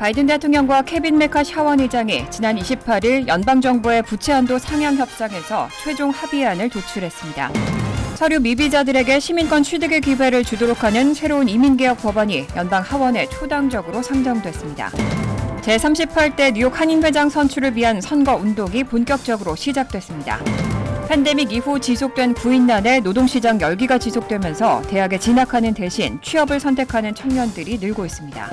바이든 대통령과 케빈 메카시 하원 의장이 지난 28일 연방정부의 부채 한도 상향 협상에서 최종 합의안을 도출했습니다. 서류 미비자들에게 시민권 취득의 기회를 주도록 하는 새로운 이민개혁 법안이 연방 하원에 초당적으로 상정됐습니다. 제38대 뉴욕 한인회장 선출을 위한 선거운동이 본격적으로 시작됐습니다. 팬데믹 이후 지속된 구인난에 노동시장 열기가 지속되면서 대학에 진학하는 대신 취업을 선택하는 청년들이 늘고 있습니다.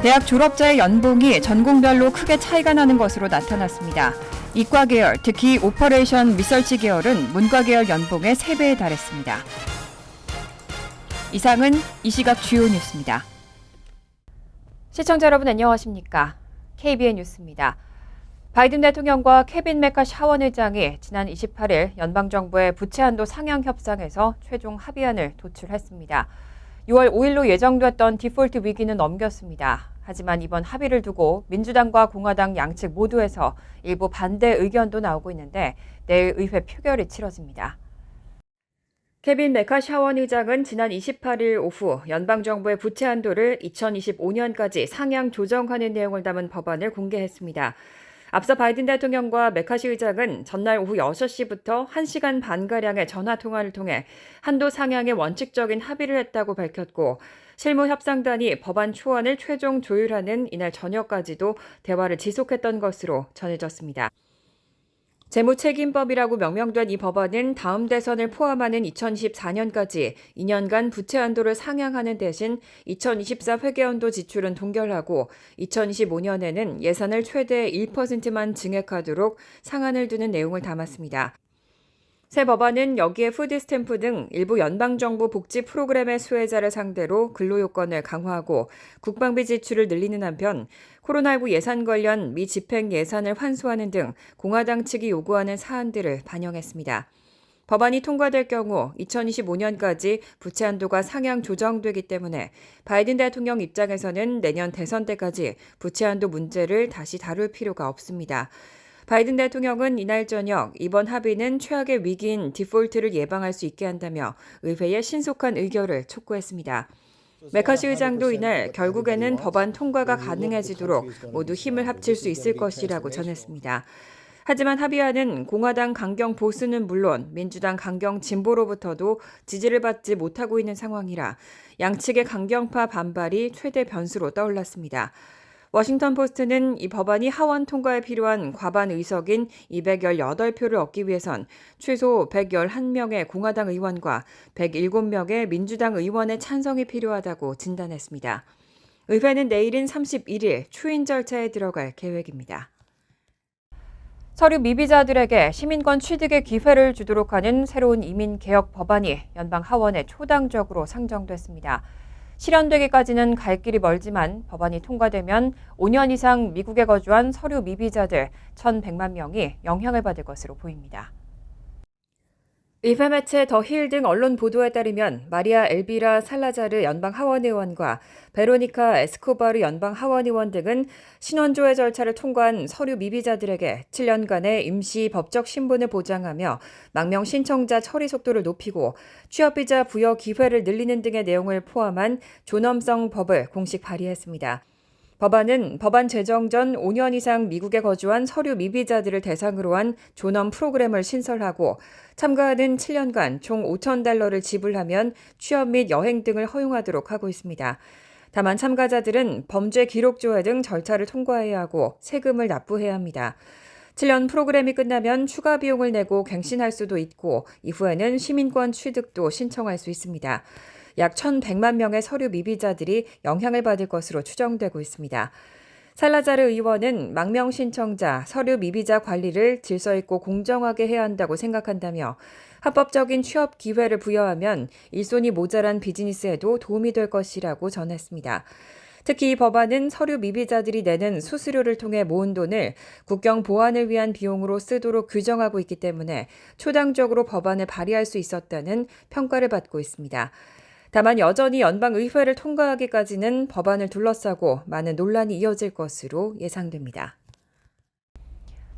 대학 졸업자의 연봉이 전공별로 크게 차이가 나는 것으로 나타났습니다. 이과 계열, 특히 오퍼레이션 리서치 계열은 문과 계열 연봉의 3배에 달했습니다. 이상은 이 시각 주요 뉴스입니다. 시청자 여러분 안녕하십니까? KBN 뉴스입니다. 바이든 대통령과 케빈 메카시 하원 의장이 지난 28일 연방정부의 부채 한도 상향 협상에서 최종 합의안을 도출했습니다. 6월 5일로 예정됐던 디폴트 위기는 넘겼습니다. 하지만 이번 합의를 두고 민주당과 공화당 양측 모두에서 일부 반대 의견도 나오고 있는데 내일 의회 표결이 치러집니다. 케빈 메카시 하원 의장은 지난 28일 오후 연방정부의 부채 한도를 2025년까지 상향 조정하는 내용을 담은 법안을 공개했습니다. 앞서 바이든 대통령과 메카시 의장은 전날 오후 6시부터 1시간 반가량의 전화통화를 통해 한도 상향에 원칙적인 합의를 했다고 밝혔고 실무협상단이 법안 초안을 최종 조율하는 이날 저녁까지도 대화를 지속했던 것으로 전해졌습니다. 재무책임법이라고 명명된 이 법안은 다음 대선을 포함하는 2024년까지 2년간 부채 한도를 상향하는 대신 2024 회계연도 지출은 동결하고 2025년에는 예산을 최대 1%만 증액하도록 상한을 두는 내용을 담았습니다. 새 법안은 여기에 푸드스탬프 등 일부 연방정부 복지 프로그램의 수혜자를 상대로 근로요건을 강화하고 국방비 지출을 늘리는 한편 코로나19 예산 관련 미집행 예산을 환수하는 등 공화당 측이 요구하는 사안들을 반영했습니다. 법안이 통과될 경우 2025년까지 부채 한도가 상향 조정되기 때문에 바이든 대통령 입장에서는 내년 대선 때까지 부채 한도 문제를 다시 다룰 필요가 없습니다. 바이든 대통령은 이날 저녁 이번 합의는 최악의 위기인 디폴트를 예방할 수 있게 한다며 의회의 신속한 의결을 촉구했습니다. 메카시 의장도 이날 결국에는 법안 통과가 가능해지도록 모두 힘을 합칠 수 있을 것이라고 전했습니다. 하지만 합의안은 공화당 강경 보수는 물론 민주당 강경 진보로부터도 지지를 받지 못하고 있는 상황이라 양측의 강경파 반발이 최대 변수로 떠올랐습니다. 워싱턴 포스트는 이 법안이 하원 통과에 필요한 과반 의석인 218표를 얻기 위해선 최소 111명의 공화당 의원과 107명의 민주당 의원의 찬성이 필요하다고 진단했습니다. 의회는 내일인 31일 추인 절차에 들어갈 계획입니다. 서류 미비자들에게 시민권 취득의 기회를 주도록 하는 새로운 이민개혁 법안이 연방 하원에 초당적으로 상정됐습니다. 실현되기까지는 갈 길이 멀지만 법안이 통과되면 5년 이상 미국에 거주한 서류 미비자들 1,100만 명이 영향을 받을 것으로 보입니다. 의회 매체 더 힐 등 언론 보도에 따르면 마리아 엘비라 살라자르 연방 하원 의원과 베로니카 에스코바르 연방 하원 의원 등은 신원조회 절차를 통과한 서류 미비자들에게 7년간의 임시 법적 신분을 보장하며 망명 신청자 처리 속도를 높이고 취업비자 부여 기회를 늘리는 등의 내용을 포함한 존엄성 법을 공식 발의했습니다. 법안은 법안 제정 전 5년 이상 미국에 거주한 서류 미비자들을 대상으로 한 존엄 프로그램을 신설하고 참가하는 7년간 총 $5,000를 지불하면 취업 및 여행 등을 허용하도록 하고 있습니다. 다만 참가자들은 범죄 기록 조회 등 절차를 통과해야 하고 세금을 납부해야 합니다. 7년 프로그램이 끝나면 추가 비용을 내고 갱신할 수도 있고 이후에는 시민권 취득도 신청할 수 있습니다. 약 1,100만 명의 서류 미비자들이 영향을 받을 것으로 추정되고 있습니다. 살라자르 의원은 망명 신청자, 서류 미비자 관리를 질서 있고 공정하게 해야 한다고 생각한다며 합법적인 취업 기회를 부여하면 일손이 모자란 비즈니스에도 도움이 될 것이라고 전했습니다. 특히 이 법안은 서류 미비자들이 내는 수수료를 통해 모은 돈을 국경 보안을 위한 비용으로 쓰도록 규정하고 있기 때문에 초당적으로 법안을 발의할 수 있었다는 평가를 받고 있습니다. 다만 여전히 연방의회를 통과하기까지는 법안을 둘러싸고 많은 논란이 이어질 것으로 예상됩니다.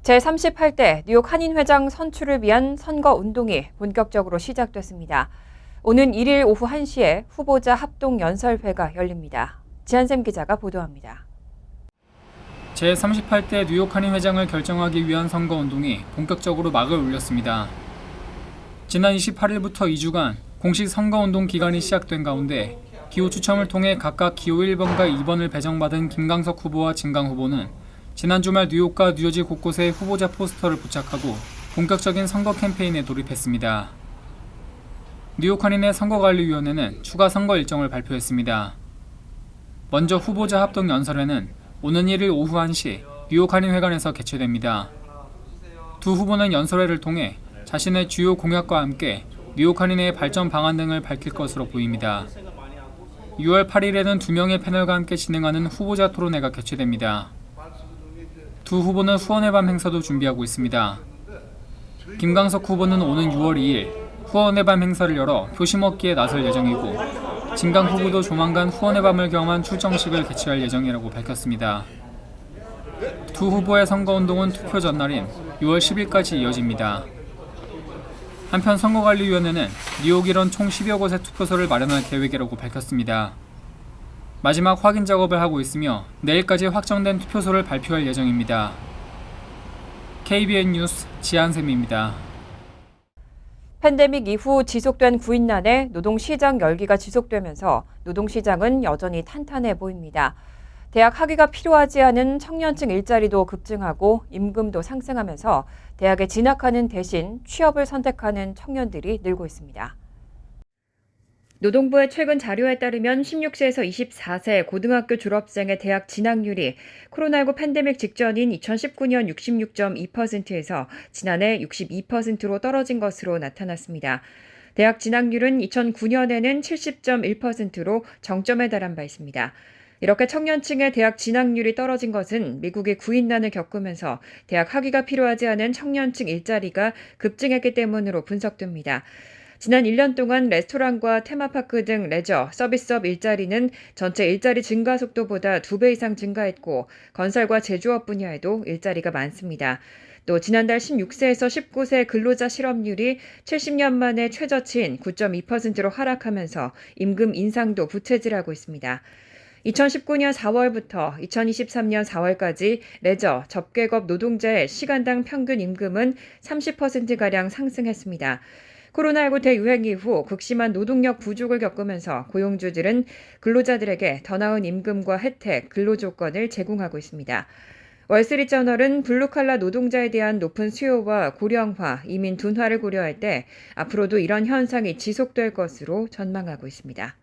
제38대 뉴욕 한인회장 선출을 위한 선거운동이 본격적으로 시작됐습니다. 오는 1일 오후 1시에 후보자 합동연설회가 열립니다. 지한샘 기자가 보도합니다. 제38대 뉴욕 한인 회장을 결정하기 위한 선거운동이 본격적으로 막을 올렸습니다. 지난 28일부터 2주간 공식 선거운동 기간이 시작된 가운데 기호 추첨을 통해 각각 기호 1번과 2번을 배정받은 김강석 후보와 진강 후보는 지난 주말 뉴욕과 뉴저지 곳곳에 후보자 포스터를 부착하고 본격적인 선거 캠페인에 돌입했습니다. 뉴욕 한인의 선거관리위원회는 추가 선거 일정을 발표했습니다. 먼저 후보자 합동 연설회는 오는 1일 오후 1시 뉴욕 한인회관에서 개최됩니다. 두 후보는 연설회를 통해 자신의 주요 공약과 함께 뉴욕 한인의 발전 방안 등을 밝힐 것으로 보입니다. 6월 8일에는 2명의 패널과 함께 진행하는 후보자 토론회가 개최됩니다. 두 후보는 후원의 밤 행사도 준비하고 있습니다. 김강석 후보는 오는 6월 2일 후원의 밤 행사를 열어 표심 얻기에 나설 예정이고 진강 후보도 조만간 후원의 밤을 겸한 출정식을 개최할 예정이라고 밝혔습니다. 두 후보의 선거운동은 투표 전날인 6월 10일까지 이어집니다. 한편 선거관리위원회는 뉴욕 일원 총 10여 곳의 투표소를 마련할 계획이라고 밝혔습니다. 마지막 확인 작업을 하고 있으며 내일까지 확정된 투표소를 발표할 예정입니다. KBN 뉴스 지한샘입니다. 팬데믹 이후 지속된 구인난에 노동시장 열기가 지속되면서 노동시장은 여전히 탄탄해 보입니다. 대학 학위가 필요하지 않은 청년층 일자리도 급증하고 임금도 상승하면서 대학에 진학하는 대신 취업을 선택하는 청년들이 늘고 있습니다. 노동부의 최근 자료에 따르면 16세에서 24세 고등학교 졸업생의 대학 진학률이 코로나19 팬데믹 직전인 2019년 66.2%에서 지난해 62%로 떨어진 것으로 나타났습니다. 대학 진학률은 2009년에는 70.1%로 정점에 달한 바 있습니다. 이렇게 청년층의 대학 진학률이 떨어진 것은 미국이 구인난을 겪으면서 대학 학위가 필요하지 않은 청년층 일자리가 급증했기 때문으로 분석됩니다. 지난 1년 동안 레스토랑과 테마파크 등 레저, 서비스업 일자리는 전체 일자리 증가 속도보다 2배 이상 증가했고 건설과 제조업 분야에도 일자리가 많습니다. 또 지난달 16세에서 19세 근로자 실업률이 70년 만에 최저치인 9.2%로 하락하면서 임금 인상도 부채질하고 있습니다. 2019년 4월부터 2023년 4월까지 레저, 접객업 노동자의 시간당 평균 임금은 30%가량 상승했습니다. 코로나19 대유행 이후 극심한 노동력 부족을 겪으면서 고용주들은 근로자들에게 더 나은 임금과 혜택, 근로조건을 제공하고 있습니다. 월스트리트저널은 블루칼라 노동자에 대한 높은 수요와 고령화, 이민 둔화를 고려할 때 앞으로도 이런 현상이 지속될 것으로 전망하고 있습니다.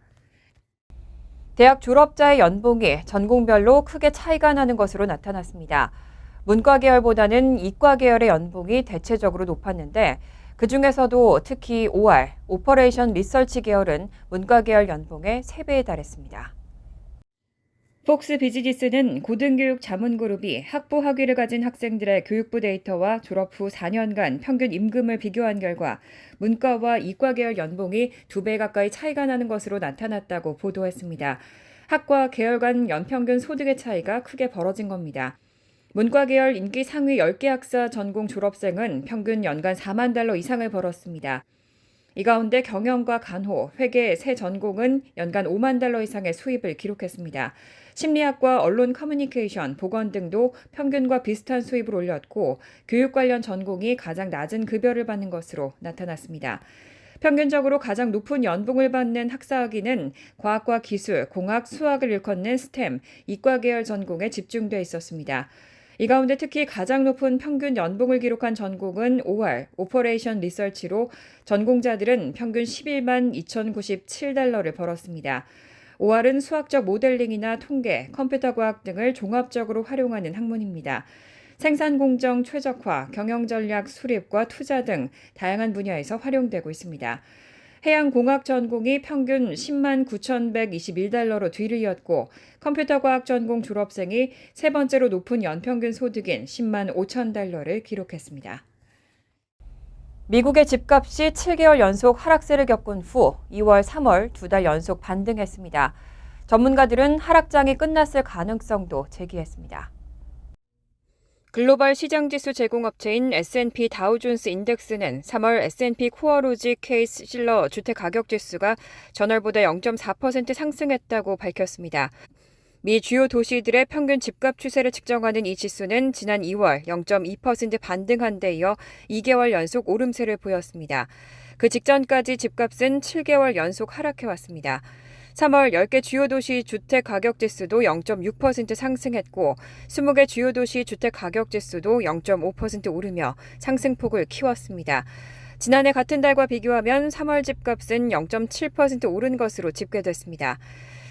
대학 졸업자의 연봉이 전공별로 크게 차이가 나는 것으로 나타났습니다. 문과 계열보다는 이과 계열의 연봉이 대체적으로 높았는데 그중에서도 특히 OR, 오퍼레이션 리서치 계열은 문과 계열 연봉의 3배에 달했습니다. 폭스 비즈니스는 고등교육 자문그룹이 학부 학위를 가진 학생들의 교육부 데이터와 졸업 후 4년간 평균 임금을 비교한 결과 문과와 이과 계열 연봉이 2배 가까이 차이가 나는 것으로 나타났다고 보도했습니다. 학과 계열 간 연평균 소득의 차이가 크게 벌어진 겁니다. 문과 계열 인기 상위 10개 학사 전공 졸업생은 평균 연간 4만 달러 이상을 벌었습니다. 이 가운데 경영과 간호, 회계, 세 전공은 연간 5만 달러 이상의 수입을 기록했습니다. 심리학과 언론 커뮤니케이션, 보건 등도 평균과 비슷한 수입을 올렸고 교육 관련 전공이 가장 낮은 급여를 받는 것으로 나타났습니다. 평균적으로 가장 높은 연봉을 받는 학사학위는 과학과 기술, 공학, 수학을 일컫는 스템, 이과 계열 전공에 집중돼 있었습니다. 이 가운데 특히 가장 높은 평균 연봉을 기록한 전공은 OR, 오퍼레이션 리서치로 전공자들은 평균 11만 2,097달러를 벌었습니다. OR은 수학적 모델링이나 통계, 컴퓨터 과학 등을 종합적으로 활용하는 학문입니다. 생산 공정 최적화, 경영 전략 수립과 투자 등 다양한 분야에서 활용되고 있습니다. 해양공학 전공이 평균 10만 9,121달러로 뒤를 이었고 컴퓨터 과학 전공 졸업생이 세 번째로 높은 연평균 소득인 10만 5천 달러를 기록했습니다. 미국의 집값이 7개월 연속 하락세를 겪은 후 2월, 3월 2달 연속 반등했습니다. 전문가들은 하락장이 끝났을 가능성도 제기했습니다. 글로벌 시장지수 제공업체인 S&P 다우존스 인덱스는 3월 S&P 코어로지 케이스 실러 주택가격지수가 전월보다 0.4% 상승했다고 밝혔습니다. 미 주요 도시들의 평균 집값 추세를 측정하는 이 지수는 지난 2월 0.2% 반등한 데 이어 2개월 연속 오름세를 보였습니다. 그 직전까지 집값은 7개월 연속 하락해왔습니다. 3월 10개 주요 도시 주택 가격 지수도 0.6% 상승했고 20개 주요 도시 주택 가격 지수도 0.5% 오르며 상승폭을 키웠습니다. 지난해 같은 달과 비교하면 3월 집값은 0.7% 오른 것으로 집계됐습니다.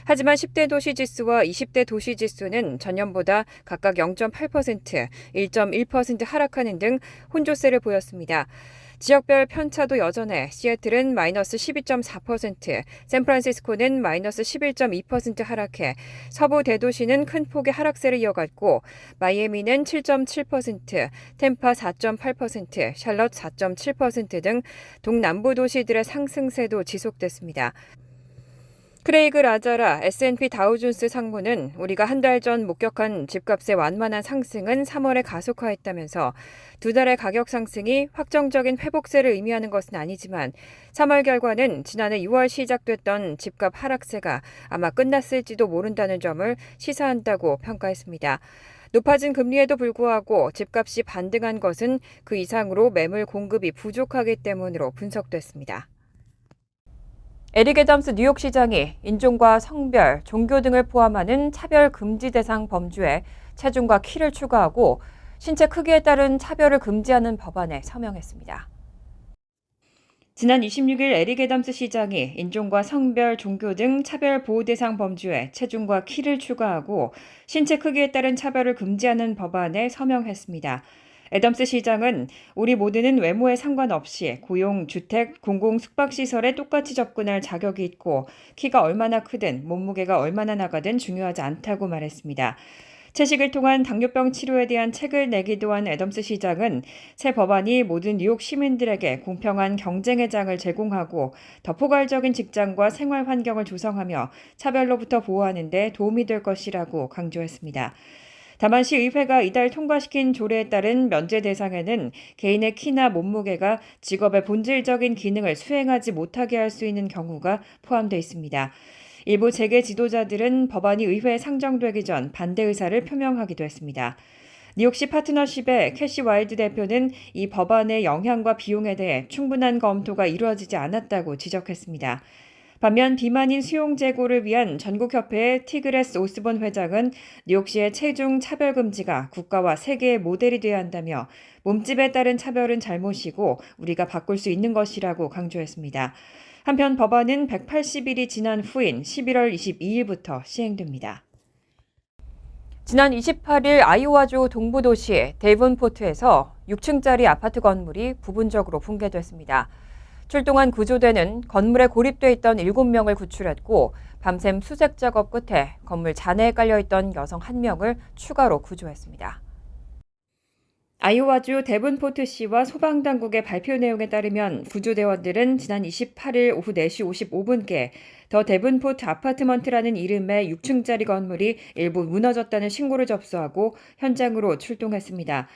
하지만 10대 도시 지수와 20대 도시 지수는 전년보다 각각 0.8%, 1.1% 하락하는 등 혼조세를 보였습니다. 지역별 편차도 여전해 시애틀은 마이너스 12.4%, 샌프란시스코는 마이너스 11.2% 하락해 서부 대도시는 큰 폭의 하락세를 이어갔고 마이애미는 7.7%, 템파 4.8%, 샬럿 4.7% 등 동남부 도시들의 상승세도 지속됐습니다. 크레이그 라자라 S&P 다우존스 상무는 우리가 한 달 전 목격한 집값의 완만한 상승은 3월에 가속화했다면서 두 달의 가격 상승이 확정적인 회복세를 의미하는 것은 아니지만 3월 결과는 지난해 6월 시작됐던 집값 하락세가 아마 끝났을지도 모른다는 점을 시사한다고 평가했습니다. 높아진 금리에도 불구하고 집값이 반등한 것은 그 이상으로 매물 공급이 부족하기 때문으로 분석됐습니다. 에릭 애덤스 뉴욕시장이 인종과 성별, 종교 등을 포함하는 차별 금지 대상 범주에 체중과 키를 추가하고 신체 크기에 따른 차별을 금지하는 법안에 서명했습니다. 지난 26일 에릭 애덤스 시장이 인종과 성별, 종교 등 차별 보호 대상 범주에 체중과 키를 추가하고 신체 크기에 따른 차별을 금지하는 법안에 서명했습니다. 애덤스 시장은 우리 모두는 외모에 상관없이 고용, 주택, 공공 숙박시설에 똑같이 접근할 자격이 있고 키가 얼마나 크든 몸무게가 얼마나 나가든 중요하지 않다고 말했습니다. 채식을 통한 당뇨병 치료에 대한 책을 내기도 한 애덤스 시장은 새 법안이 모든 뉴욕 시민들에게 공평한 경쟁의 장을 제공하고 더 포괄적인 직장과 생활 환경을 조성하며 차별로부터 보호하는 데 도움이 될 것이라고 강조했습니다. 다만 시의회가 이달 통과시킨 조례에 따른 면제 대상에는 개인의 키나 몸무게가 직업의 본질적인 기능을 수행하지 못하게 할 수 있는 경우가 포함되어 있습니다. 일부 재계 지도자들은 법안이 의회에 상정되기 전 반대 의사를 표명하기도 했습니다. 뉴욕시 파트너십의 캐시 와일드 대표는 이 법안의 영향과 비용에 대해 충분한 검토가 이루어지지 않았다고 지적했습니다. 반면 비만인 수용 제고를 위한 전국협회의 티그레스 오스본 회장은 뉴욕시의 체중 차별 금지가 국가와 세계의 모델이 돼야 한다며 몸집에 따른 차별은 잘못이고 우리가 바꿀 수 있는 것이라고 강조했습니다. 한편 법안은 180일이 지난 후인 11월 22일부터 시행됩니다. 지난 28일 아이오와주 동부도시 데이븐포트에서 6층짜리 아파트 건물이 부분적으로 붕괴됐습니다. 출동한 구조대는 건물에 고립돼 있던 7명을 구출했고 밤샘 수색 작업 끝에 건물 잔해에 깔려있던 여성 1명을 추가로 구조했습니다. 아이오와주 데븐포트시와 소방당국의 발표 내용에 따르면 구조대원들은 지난 28일 오후 4시 55분께 더 데븐포트 아파트먼트라는 이름의 6층짜리 건물이 일부 무너졌다는 신고를 접수하고 현장으로 출동했습니다.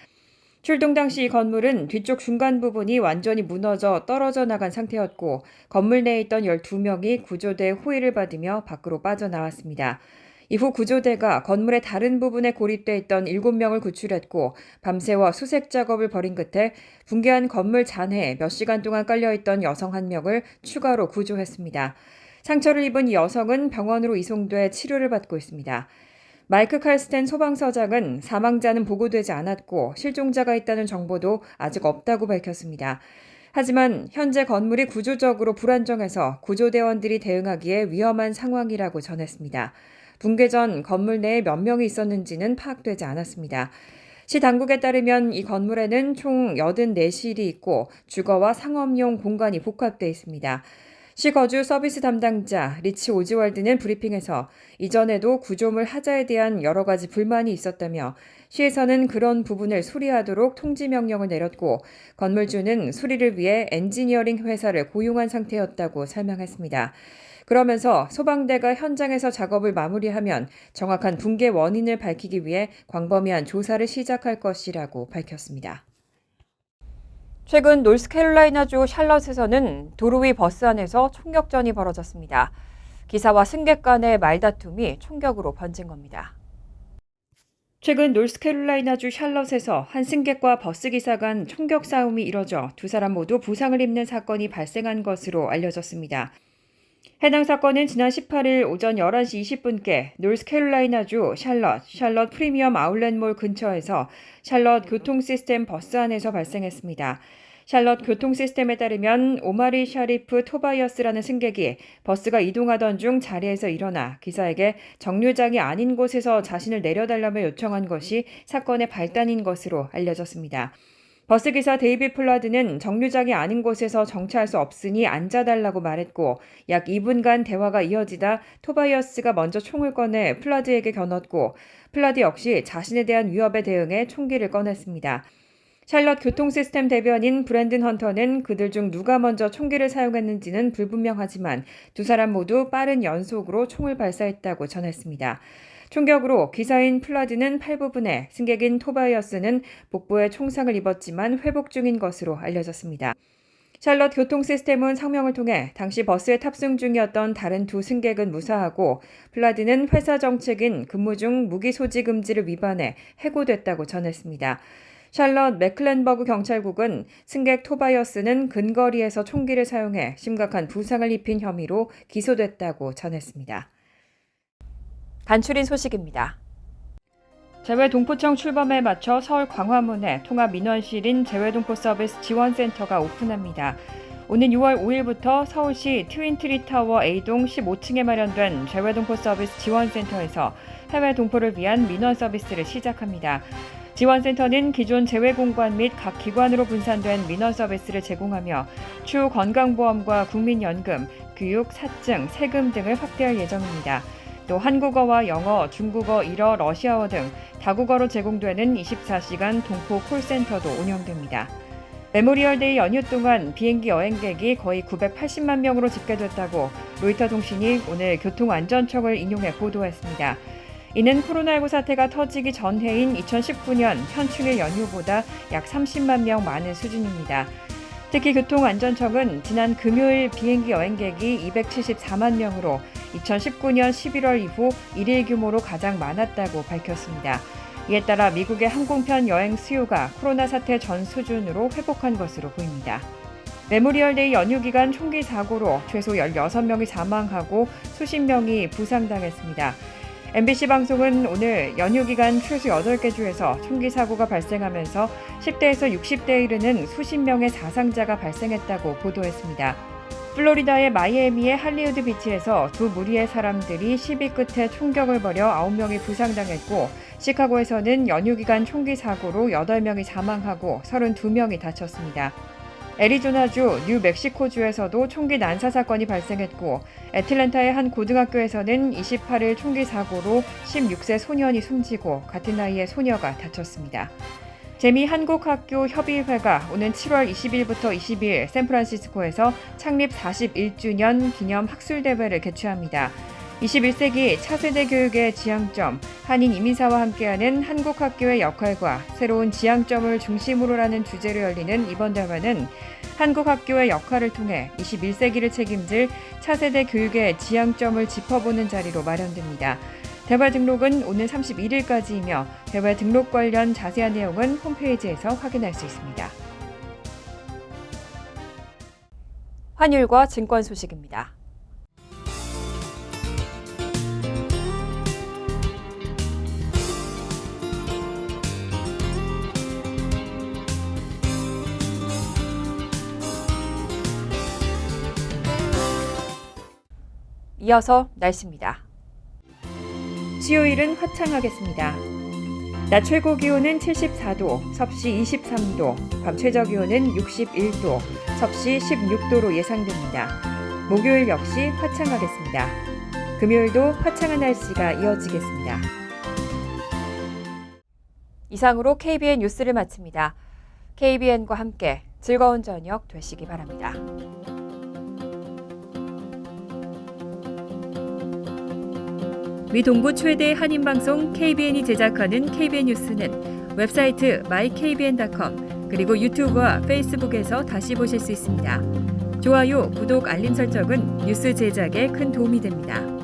출동 당시 이 건물은 뒤쪽 중간 부분이 완전히 무너져 떨어져 나간 상태였고 건물 내에 있던 12명이 구조대의 호의를 받으며 밖으로 빠져나왔습니다. 이후 구조대가 건물의 다른 부분에 고립돼 있던 7명을 구출했고 밤새워 수색 작업을 벌인 끝에 붕괴한 건물 잔해에 몇 시간 동안 깔려있던 여성 1명을 추가로 구조했습니다. 상처를 입은 이 여성은 병원으로 이송돼 치료를 받고 있습니다. 마이크 칼스텐 소방서장은 사망자는 보고되지 않았고 실종자가 있다는 정보도 아직 없다고 밝혔습니다. 하지만 현재 건물이 구조적으로 불안정해서 구조대원들이 대응하기에 위험한 상황이라고 전했습니다. 붕괴 전 건물 내에 몇 명이 있었는지는 파악되지 않았습니다. 시 당국에 따르면 이 건물에는 총 84실이 있고 주거와 상업용 공간이 복합되어 있습니다. 시 거주 서비스 담당자 리치 오즈월드는 브리핑에서 이전에도 구조물 하자에 대한 여러 가지 불만이 있었다며 시에서는 그런 부분을 수리하도록 통지 명령을 내렸고 건물주는 수리를 위해 엔지니어링 회사를 고용한 상태였다고 설명했습니다. 그러면서 소방대가 현장에서 작업을 마무리하면 정확한 붕괴 원인을 밝히기 위해 광범위한 조사를 시작할 것이라고 밝혔습니다. 최근 노스캐롤라이나주 샬럿에서는 도로 위 버스 안에서 총격전이 벌어졌습니다. 기사와 승객 간의 말다툼이 총격으로 번진 겁니다. 최근 노스캐롤라이나주 샬럿에서 한 승객과 버스기사 간 총격 싸움이 이뤄져 두 사람 모두 부상을 입는 사건이 발생한 것으로 알려졌습니다. 해당 사건은 지난 18일 오전 11시 20분께 노스캐롤라이나주 샬럿 프리미엄 아울렛몰 근처에서 샬럿 교통시스템 버스 안에서 발생했습니다. 샬럿 교통시스템에 따르면 오마리 샤리프 토바이어스라는 승객이 버스가 이동하던 중 자리에서 일어나 기사에게 정류장이 아닌 곳에서 자신을 내려달라며 요청한 것이 사건의 발단인 것으로 알려졌습니다. 버스기사 데이비 플라드는 정류장이 아닌 곳에서 정차할 수 없으니 앉아달라고 말했고 약 2분간 대화가 이어지다 토바이어스가 먼저 총을 꺼내 플라드에게 겨눴고 플라드 역시 자신에 대한 위협에 대응해 총기를 꺼냈습니다. 샬럿 교통시스템 대변인 브랜든 헌터는 그들 중 누가 먼저 총기를 사용했는지는 불분명하지만 두 사람 모두 빠른 연속으로 총을 발사했다고 전했습니다. 총격으로 기사인 플라드는 팔 부분에, 승객인 토바이어스는 복부에 총상을 입었지만 회복 중인 것으로 알려졌습니다. 샬럿 교통시스템은 성명을 통해 당시 버스에 탑승 중이었던 다른 두 승객은 무사하고 플라드는 회사 정책인 근무 중 무기 소지 금지를 위반해 해고됐다고 전했습니다. 샬럿 맥클렌버그 경찰국은 승객 토바이어스는 근거리에서 총기를 사용해 심각한 부상을 입힌 혐의로 기소됐다고 전했습니다. 간추린 소식입니다. 재외동포청 출범에 맞춰 서울 광화문에 통합민원실인 재외동포서비스 지원센터가 오픈합니다. 오는 6월 5일부터 서울시 트윈트리타워 A동 15층에 마련된 재외동포서비스 지원센터에서 해외 동포를 위한 민원 서비스를 시작합니다. 지원센터는 기존 재외공관 및 각 기관으로 분산된 민원 서비스를 제공하며 추후 건강보험과 국민연금, 교육, 사증, 세금 등을 확대할 예정입니다. 또 한국어와 영어, 중국어, 일어, 러시아어 등 다국어로 제공되는 24시간 동포 콜센터도 운영됩니다. 메모리얼데이 연휴 동안 비행기 여행객이 거의 980만 명으로 집계됐다고 로이터 통신이 오늘 교통안전청을 인용해 보도했습니다. 이는 코로나19 사태가 터지기 전해인 2019년 현충일 연휴보다 약 30만 명 많은 수준입니다. 특히 교통안전청은 지난 금요일 비행기 여행객이 274만 명으로 2019년 11월 이후 일일 규모로 가장 많았다고 밝혔습니다. 이에 따라 미국의 항공편 여행 수요가 코로나 사태 전 수준으로 회복한 것으로 보입니다. 메모리얼데이 연휴 기간 총기 사고로 최소 16명이 사망하고 수십 명이 부상당했습니다. MBC 방송은 오늘 연휴 기간 최소 8개 주에서 총기 사고가 발생하면서 10대에서 60대에 이르는 수십 명의 사상자가 발생했다고 보도했습니다. 플로리다의 마이애미의 할리우드 비치에서 두 무리의 사람들이 시비 끝에 총격을 벌여 9명이 부상당했고 시카고에서는 연휴 기간 총기 사고로 8명이 사망하고 32명이 다쳤습니다. 애리조나주, 뉴멕시코주에서도 총기 난사 사건이 발생했고 애틀랜타의 한 고등학교에서는 28일 총기 사고로 16세 소년이 숨지고 같은 나이의 소녀가 다쳤습니다. 재미한국학교 협의회가 오는 7월 20일부터 22일 샌프란시스코에서 창립 41주년 기념 학술대회를 개최합니다. 21세기 차세대 교육의 지향점, 한인 이민사와 함께하는 한국학교의 역할과 새로운 지향점을 중심으로라는 주제로 열리는 이번 대회는 한국학교의 역할을 통해 21세기를 책임질 차세대 교육의 지향점을 짚어보는 자리로 마련됩니다. 대회 등록은 오는 31일까지이며 대회 등록 관련 자세한 내용은 홈페이지에서 확인할 수 있습니다. 환율과 증권 소식입니다. 이어서 날씨입니다. 수요일은 화창하겠습니다. 낮 최고 기온은 74도, 섭씨 23도, 밤 최저 기온은 61도, 섭씨 16도로 예상됩니다. 목요일 역시 화창하겠습니다. 금요일도 화창한 날씨가 이어지겠습니다. 이상으로 KBN 뉴스를 마칩니다. KBN과 함께 즐거운 저녁 되시기 바랍니다. 미 동부 최대 한인방송 KBN이 제작하는 KBN 뉴스는 웹사이트 mykbn.com 그리고 유튜브와 페이스북에서 다시 보실 수 있습니다. 좋아요, 구독, 알림 설정은 뉴스 제작에 큰 도움이 됩니다.